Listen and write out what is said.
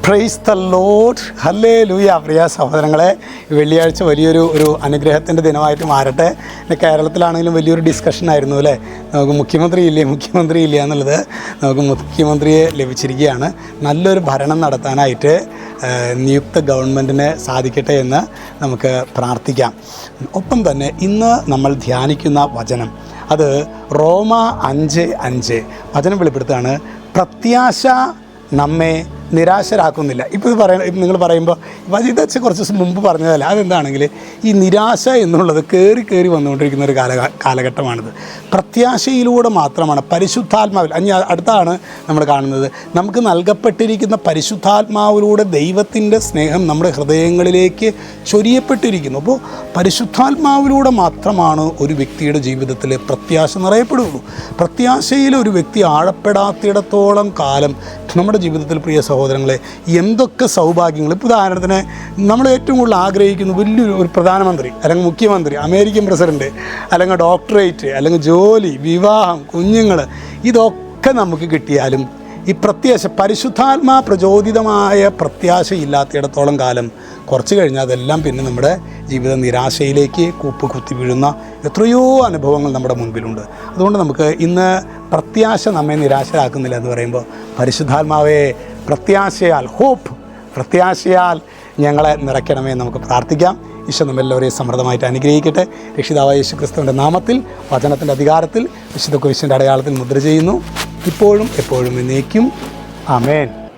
Price the lord, hallelujah. പ്രിയ സഹോദരങ്ങളെ, വെള്ളിയാഴ്ച വലിയൊരു അനുഗ്രഹത്തിൻ്റെ ദിനമായിട്ട് മാറട്ടെ. പിന്നെ കേരളത്തിലാണെങ്കിലും വലിയൊരു ഡിസ്കഷനായിരുന്നു അല്ലേ, നമുക്ക് മുഖ്യമന്ത്രി ഇല്ല എന്നുള്ളത്. നമുക്ക് മുഖ്യമന്ത്രിയെ ലഭിച്ചിരിക്കുകയാണ്. നല്ലൊരു ഭരണം നടത്താനായിട്ട് നിയുക്ത ഗവൺമെൻറ്റിന് സാധിക്കട്ടെ എന്ന് നമുക്ക് പ്രാർത്ഥിക്കാം. ഒപ്പം തന്നെ ഇന്ന് നമ്മൾ ധ്യാനിക്കുന്ന വചനം അത് റോമ 5:5 വചനം വെളിപ്പെടുത്തുകയാണ്. പ്രത്യാശ നമ്മെ നിരാശരാക്കുന്നില്ല. ഇപ്പോൾ ഇത് നിങ്ങൾ പറയുമ്പോൾ ഇത് കുറച്ച് ദിവസം മുമ്പ് പറഞ്ഞതല്ല. അതെന്താണെങ്കിൽ ഈ നിരാശ എന്നുള്ളത് കയറി വന്നുകൊണ്ടിരിക്കുന്ന ഒരു കാലഘട്ടമാണിത്. പ്രത്യാശയിലൂടെ മാത്രമാണ് പരിശുദ്ധാത്മാവിൽ അടുത്താണ് നമ്മൾ കാണുന്നത്. നമുക്ക് നൽകപ്പെട്ടിരിക്കുന്ന പരിശുദ്ധാത്മാവിലൂടെ ദൈവത്തിൻ്റെ സ്നേഹം നമ്മുടെ ഹൃദയങ്ങളിലേക്ക് ചൊരിയപ്പെട്ടിരിക്കുന്നു. അപ്പോൾ പരിശുദ്ധാത്മാവിലൂടെ മാത്രമാണ് ഒരു വ്യക്തിയുടെ ജീവിതത്തിൽ പ്രത്യാശ നിറയപ്പെടുകയുള്ളൂ. പ്രത്യാശയിൽ ഒരു വ്യക്തി ആഴപ്പെടാത്തിടത്തോളം കാലം നമ്മുടെ ജീവിതത്തിൽ, പ്രിയ സഹോദരങ്ങളെ, എന്തൊക്കെ സൗഭാഗ്യങ്ങൾ. ഇപ്പോൾ ഉദാഹരണത്തിന് നമ്മൾ ഏറ്റവും കൂടുതൽ ആഗ്രഹിക്കുന്ന ഒരു പ്രധാനമന്ത്രി, അല്ലെങ്കിൽ മുഖ്യമന്ത്രി, അമേരിക്കൻ പ്രസിഡൻറ്റ്, അല്ലെങ്കിൽ ഡോക്ടറേറ്റ്, അല്ലെങ്കിൽ ജോലി, വിവാഹം, കുഞ്ഞുങ്ങൾ, ഇതൊക്കെ നമുക്ക് കിട്ടിയാലും ഈ പ്രത്യാശ, പരിശുദ്ധാത്മാ പ്രചോദിതമായ പ്രത്യാശ ഇല്ലാത്തിടത്തോളം കാലം കുറച്ച് കഴിഞ്ഞാൽ അതെല്ലാം പിന്നെ നമ്മുടെ ജീവിത നിരാശയിലേക്ക് കുത്തി വീഴുന്ന എത്രയോ അനുഭവങ്ങൾ നമ്മുടെ മുൻപിലുണ്ട്. അതുകൊണ്ട് നമുക്ക് ഇന്ന് പ്രത്യാശ നമ്മെ നിരാശരാക്കുന്നില്ല എന്ന് പറയുമ്പോൾ, പരിശുദ്ധാത്മാവെ പ്രത്യാശയാൽ ഞങ്ങളെ നിറയ്ക്കണമേ നമുക്ക് പ്രാർത്ഥിക്കാം. ഈശോ നമ്മെല്ലാവരെയും സമൃദ്ധമായിട്ട് അനുഗ്രഹിക്കട്ടെ. രക്ഷിതാവായ യേശു ക്രിസ്തുവിൻ്റെ നാമത്തിൽ, വചനത്തിൻ്റെ അധികാരത്തിൽ, വിശുദ്ധ കുരിശിൻ്റെ അടയാളത്തിൽ മുദ്ര ചെയ്യുന്നു, ഇപ്പോഴും എപ്പോഴും എന്നേക്കും. ആമേൻ.